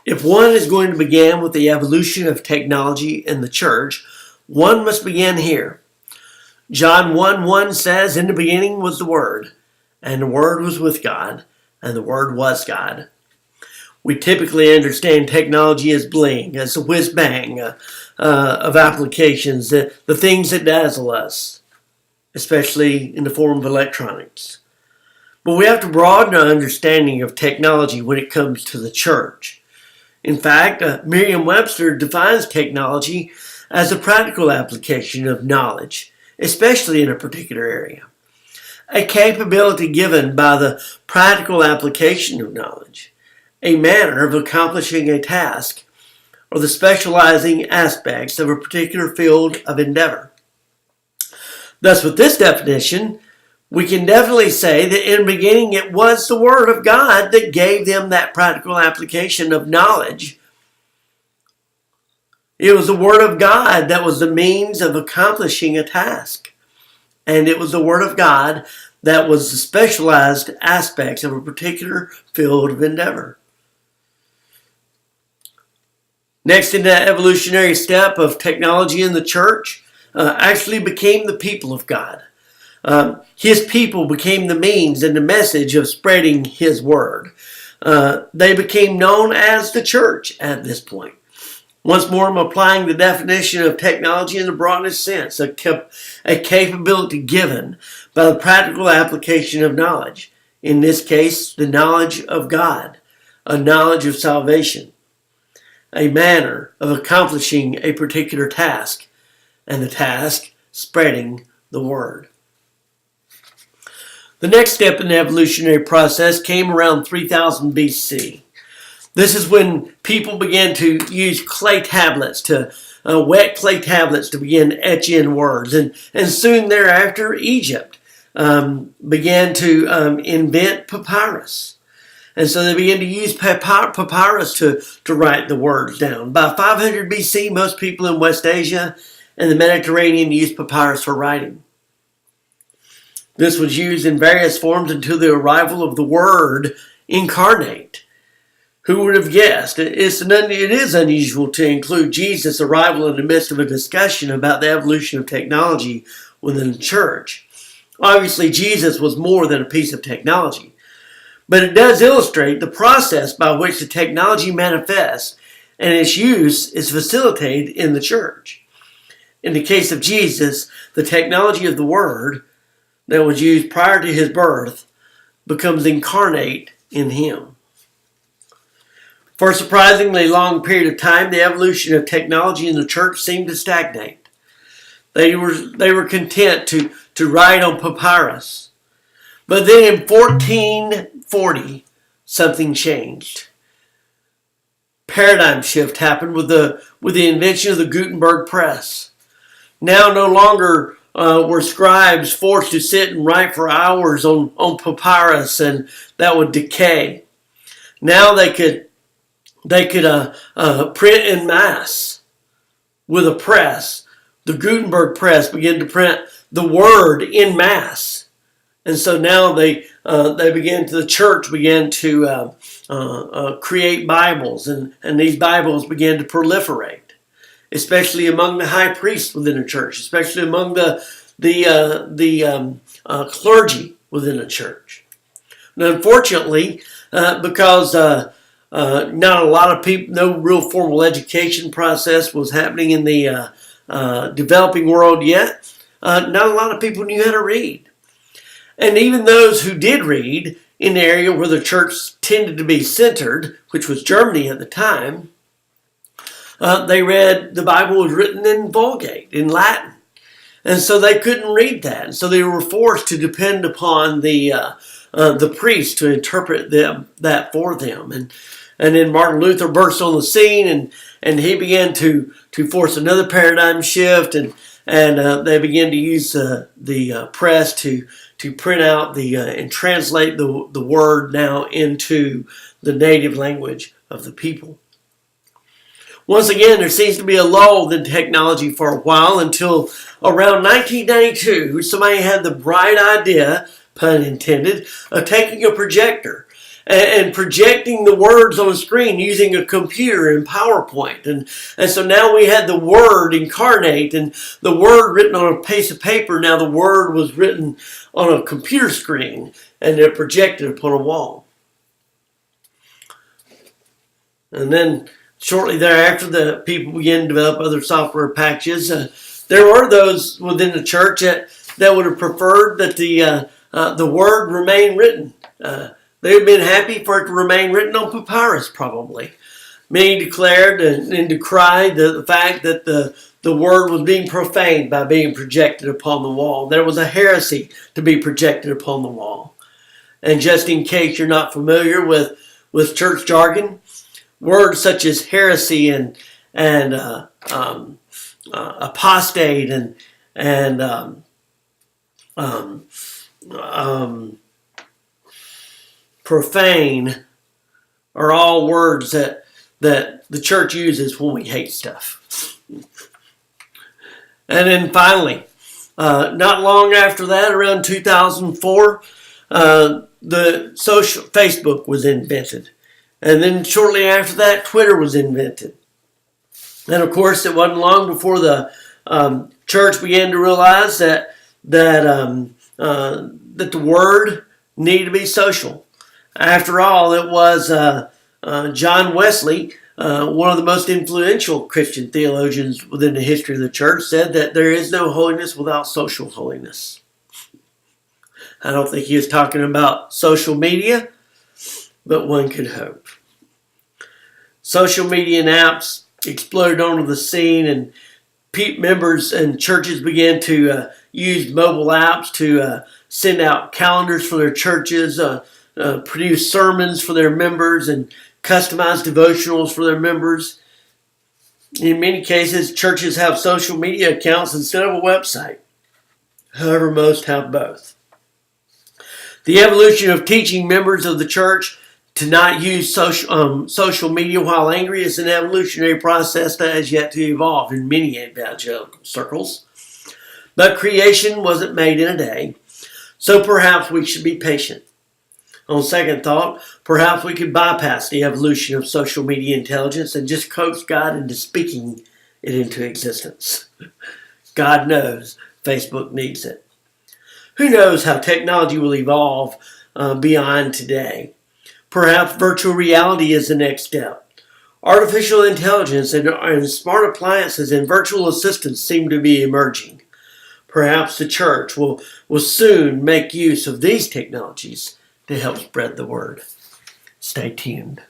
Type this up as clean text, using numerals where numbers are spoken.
If one is going to begin with the evolution of technology in the church, one must begin here. John 1:1 says, "In the beginning was the Word, and the Word was with God, and the Word was God." We typically understand technology as bling, as a whiz-bang of applications, the things that dazzle us, especially in the form of electronics. But we have to broaden our understanding of technology when it comes to the church. In fact, Merriam-Webster defines technology as a practical application of knowledge, especially in a particular area. A capability given by the practical application of knowledge, a manner of accomplishing a task, or the specializing aspects of a particular field of endeavor. Thus, with this definition, we can definitely say that in the beginning it was the Word of God that gave them that practical application of knowledge. It was the Word of God that was the means of accomplishing a task. And it was the Word of God that was the specialized aspects of a particular field of endeavor. Next in that evolutionary step of technology in the church, actually became the people of God. His people became the means and the message of spreading His Word. They became known as the church at this point. Once more, I'm applying the definition of technology in the broadest sense, a capability given by the practical application of knowledge. In this case, the knowledge of God, a knowledge of salvation, a manner of accomplishing a particular task, and the task, spreading the Word. The next step in the evolutionary process came around 3000 BC. This is when people began to use clay tablets, wet clay tablets to begin etch in words. And soon thereafter, Egypt began to invent papyrus. And so they began to use papyrus to write the words down. By 500 BC, most people in West Asia and the Mediterranean used papyrus for writing. This was used in various forms until the arrival of the Word incarnate. Who would have guessed? It is unusual to include Jesus' arrival in the midst of a discussion about the evolution of technology within the church. Obviously, Jesus was more than a piece of technology, but it does illustrate the process by which the technology manifests and its use is facilitated in the church. In the case of Jesus, the technology of the Word that was used prior to His birth becomes incarnate in Him. For a surprisingly long period of time, the evolution of technology in the church seemed to stagnate. They were content to write on papyrus. But then in 1440, something changed. Paradigm shift happened with the invention of the Gutenberg press. Now no longer were scribes forced to sit and write for hours on papyrus, and that would decay. Now they could print in mass with a press. The Gutenberg press began to print the Word in mass, and so now the church began to create Bibles, and these Bibles began to proliferate, especially among the high priests within the church, especially among the clergy within the church. And unfortunately, because not a lot of people, no real formal education process was happening in the developing world yet. Not a lot of people knew how to read. And even those who did read in the area where the church tended to be centered, which was Germany at the time, they read the Bible was written in Vulgate, in Latin. And so they couldn't read that. And so they were forced to depend upon the priest to interpret that for them. And then Martin Luther burst on the scene, and he began to force another paradigm shift, and they began to use the press to print out and translate the Word now into the native language of the people. Once again, there seems to be a lull in technology for a while until around 1992, somebody had the bright idea, pun intended, of taking a projector and projecting the words on a screen using a computer and PowerPoint. And so now we had the Word incarnate, and the Word written on a piece of paper. Now the Word was written on a computer screen, and they're projected upon a wall. And then shortly thereafter, the people began to develop other software packages. There were those within the church that would have preferred that the Word remain written. They would have been happy for it to remain written on papyrus, probably. Many declared and decried the fact that the Word was being profaned by being projected upon the wall. There was a heresy to be projected upon the wall. And just in case you're not familiar with church jargon, words such as heresy and apostate and profane are all words that the church uses when we hate stuff. And then finally, not long after that, around 2004, the social Facebook was invented. And then shortly after that, Twitter was invented. And of course, it wasn't long before the church began to realize that the Word needed to be social. After all, it was John Wesley, one of the most influential Christian theologians within the history of the church, said that there is no holiness without social holiness. I don't think he was talking about social media, but one could hope. Social media and apps exploded onto the scene, and members and churches began to use mobile apps to send out calendars for their churches, produce sermons for their members, and customize devotionals for their members. In many cases, churches have social media accounts instead of a website. However, most have both. The evolution of teaching members of the church to not use social media while angry is an evolutionary process that has yet to evolve in many evangelical circles. But creation wasn't made in a day, so perhaps we should be patient. On second thought, perhaps we could bypass the evolution of social media intelligence and just coax God into speaking it into existence. God knows Facebook needs it. Who knows how technology will evolve beyond today? Perhaps virtual reality is the next step. Artificial intelligence and smart appliances and virtual assistants seem to be emerging. Perhaps the church will soon make use of these technologies to help spread the word. Stay tuned.